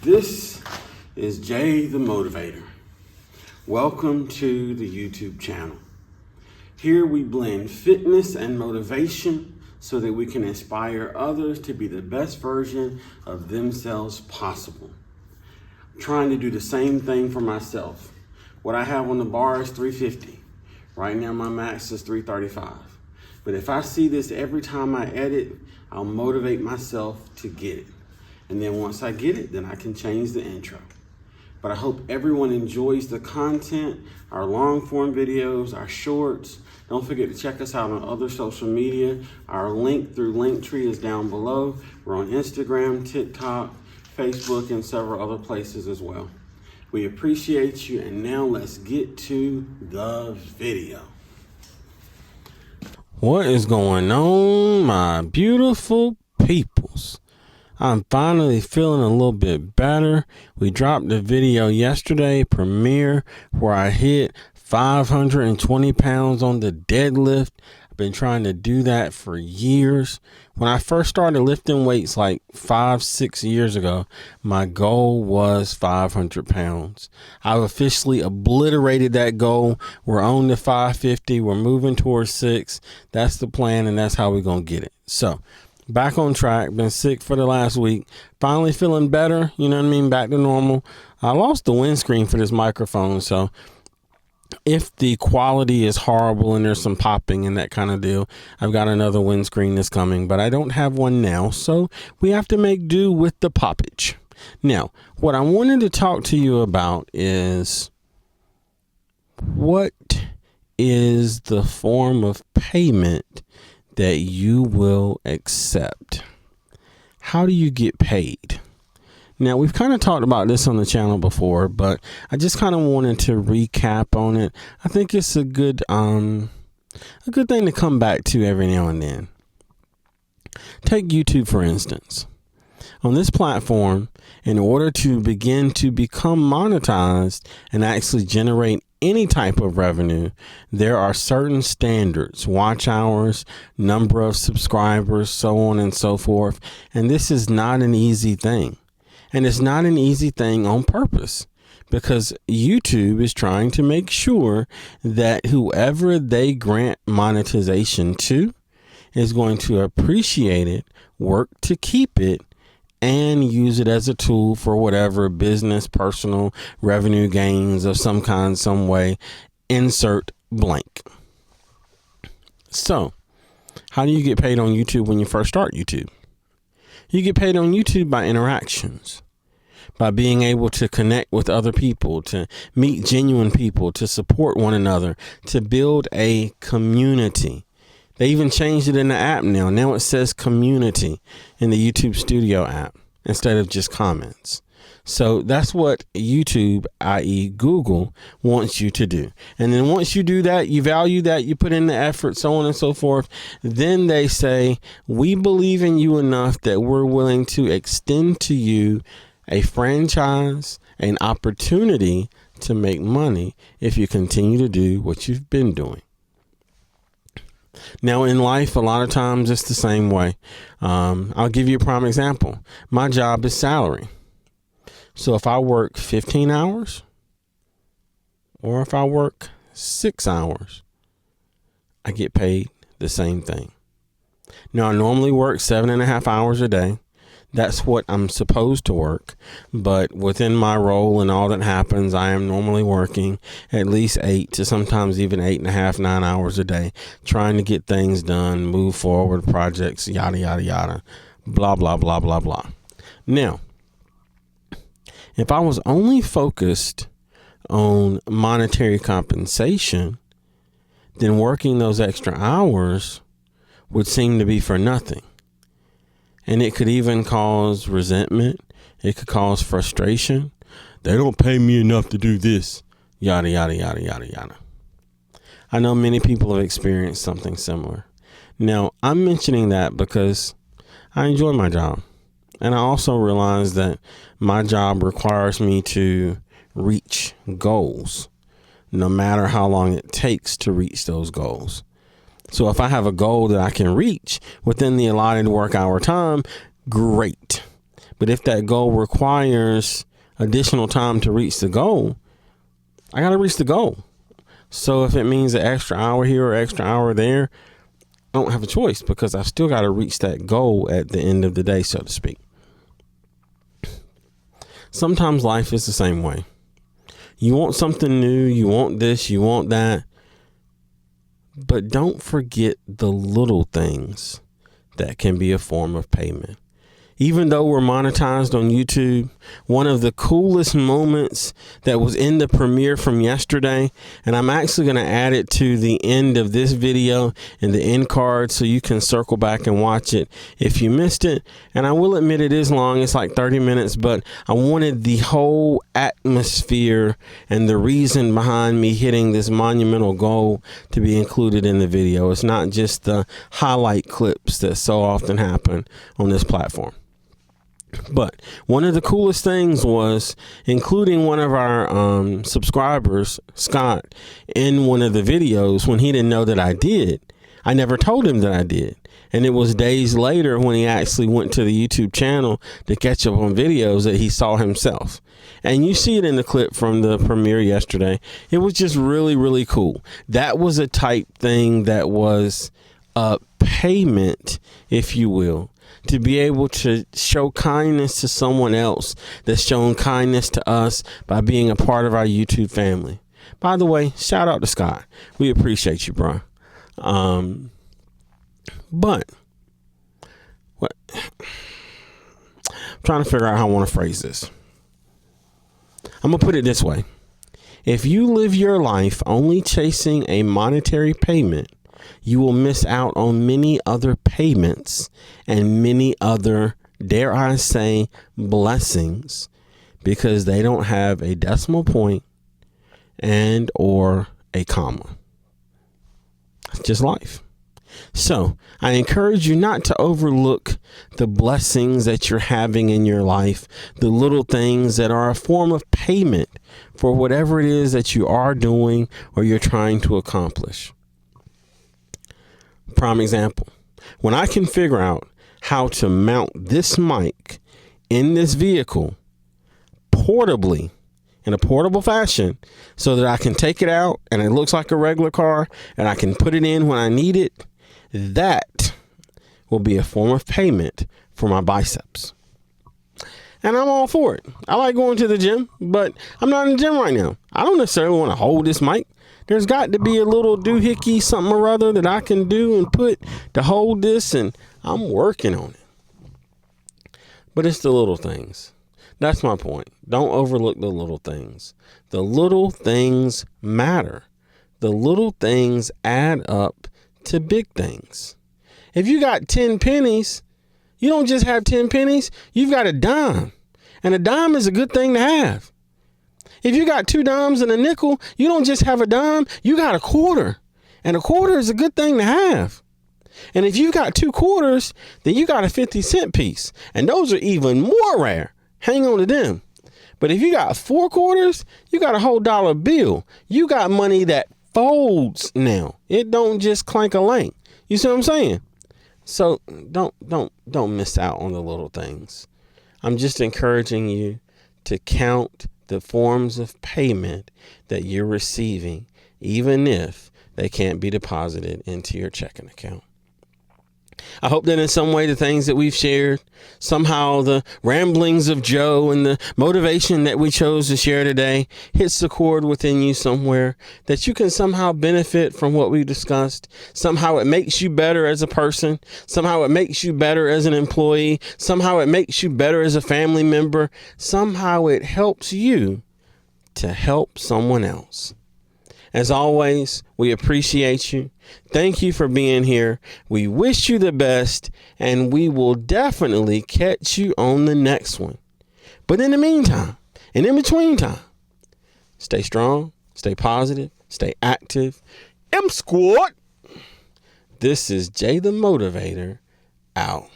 This is Jay the Motivator. Welcome to the YouTube channel. Here we blend fitness and motivation so that we can inspire others to be the best version of themselves possible. I'm trying to do the same thing for myself. What I have on the bar is 350. Right now my max is 335. But if I see this every time I edit, I'll motivate myself to get it. And then once I get it, then I can change the intro. But I hope everyone enjoys the content, our long form videos, our shorts. Don't forget to check us out on other social media. Our link through Linktree is down below. We're on Instagram, TikTok, Facebook, and several other places as well. We appreciate you, and now let's get to the video. What is going on, my beautiful peoples? I'm finally feeling a little bit better. We dropped the video yesterday, premiere, where I hit 520 pounds on the deadlift. I've been trying to do that for years. When I first started lifting weights like 5-6 years ago, my goal was 500 pounds. I've officially obliterated that goal. We're on to 550. We're moving towards 6. That's the plan, and that's how we're going to get it. So, back on track. Been sick for the last week. Finally feeling better. You know what I mean? Back to normal. I lost the windscreen for this microphone, so if the quality is horrible and there's some popping and that kind of deal, I've got another windscreen that's coming, but I don't have one now, so we have to make do with the poppage. Now, what I wanted to talk to you about is, what is the form of payment that you will accept? How do you get paid? Now, we've kind of talked about this on the channel before, but I just kind of wanted to recap on it. I think it's a good thing to come back to every now and then. Take YouTube, for instance. On this platform, in order to begin to become monetized and actually generate any type of revenue, there are certain standards, watch hours, number of subscribers, so on and so forth. And this is not an easy thing. And it's not an easy thing on purpose, because YouTube is trying to make sure that whoever they grant monetization to is going to appreciate it, work to keep it, and use it as a tool for whatever business, personal revenue gains of some kind, some way, insert blank. So, how do you get paid on YouTube when you first start YouTube? You get paid on YouTube by interactions, by being able to connect with other people, to meet genuine people, to support one another, to build a community. They even changed it in the app now. Now it says community in the YouTube Studio app instead of just comments. So that's what YouTube, i.e. Google, wants you to do. And then once you do that, you value that, you put in the effort, so on and so forth. Then they say, we believe in you enough that we're willing to extend to you a franchise, an opportunity to make money if you continue to do what you've been doing. Now, in life, a lot of times it's the same way. I'll give you a prime example. My job is salary. So if I work 15 hours or if I work 6 hours, I get paid the same thing. Now, I normally work 7.5 hours a day. That's what I'm supposed to work. But within my role and all that happens, I am normally working at least 8 to sometimes even 8.5, 9 hours a day, trying to get things done, move forward, projects, yada, yada, yada, blah, blah, blah, blah, blah. Now, if I was only focused on monetary compensation, then working those extra hours would seem to be for nothing. And it could even cause resentment. It could cause frustration. They don't pay me enough to do this. Yada, yada, yada, yada, yada. I know many people have experienced something similar. Now, I'm mentioning that because I enjoy my job. And I also realize that my job requires me to reach goals, no matter how long it takes to reach those goals. So if I have a goal that I can reach within the allotted work hour time, great. But if that goal requires additional time to reach the goal, I got to reach the goal. So if it means an extra hour here or extra hour there, I don't have a choice because I've still got to reach that goal at the end of the day, so to speak. Sometimes life is the same way. You want something new, you want this, you want that. But don't forget the little things that can be a form of payment. Even though we're monetized on YouTube, one of the coolest moments that was in the premiere from yesterday, and I'm actually going to add it to the end of this video in the end card so you can circle back and watch it if you missed it. And I will admit it is long, it's like 30 minutes, but I wanted the whole atmosphere and the reason behind me hitting this monumental goal to be included in the video. It's not just the highlight clips that so often happen on this platform. But one of the coolest things was including one of our subscribers, Scott, in one of the videos when he didn't know that I did. I never told him that I did. And it was days later when he actually went to the YouTube channel to catch up on videos that he saw himself. And you see it in the clip from the premiere yesterday. It was just really, really cool. That was a type thing that was a payment, if you will, to be able to show kindness to someone else that's shown kindness to us by being a part of our YouTube family. By the way, shout out to Scott. We appreciate you, bro. But what I'm trying to figure out how I want to phrase this. I'm going to put it this way. If you live your life only chasing a monetary payment, you will miss out on many other payments and many other, dare I say, blessings because they don't have a decimal point and or a comma. It's just life. So I encourage you not to overlook the blessings that you're having in your life, the little things that are a form of payment for whatever it is that you are doing or you're trying to accomplish. Prime example, when I can figure out how to mount this mic in this vehicle portably, in a portable fashion, so that I can take it out and it looks like a regular car and I can put it in when I need it, that will be a form of payment for my biceps. And I'm all for it. I like going to the gym, but I'm not in the gym right now. I don't necessarily want to hold this mic. There's got to be a little doohickey, something or other that I can do and put to hold this, and I'm working on it. But it's the little things. That's my point. Don't overlook the little things. The little things matter. The little things add up to big things. If you got 10 pennies, you don't just have 10 pennies, you've got a dime. And a dime is a good thing to have. If you got 2 dimes and a nickel, you don't just have a dime, you got a quarter. And a quarter is a good thing to have. And if you got 2 quarters, then you got a 50-cent piece. And those are even more rare. Hang on to them. But if you got 4 quarters, you got a whole dollar bill. You got money that folds now. It don't just clank a lank. You see what I'm saying? So don't miss out on the little things. I'm just encouraging you to count the forms of payment that you're receiving, even if they can't be deposited into your checking account. I hope that in some way the things that we've shared, somehow the ramblings of Joe and the motivation that we chose to share today hits the chord within you somewhere, that you can somehow benefit from what we discussed. Somehow it makes you better as a person. Somehow it makes you better as an employee. Somehow it makes you better as a family member. Somehow it helps you to help someone else. As always, we appreciate you. Thank you for being here. We wish you the best, and we will definitely catch you on the next one. But in the meantime, and in between time, stay strong, stay positive, stay active. M Squad. This is Jay the Motivator out.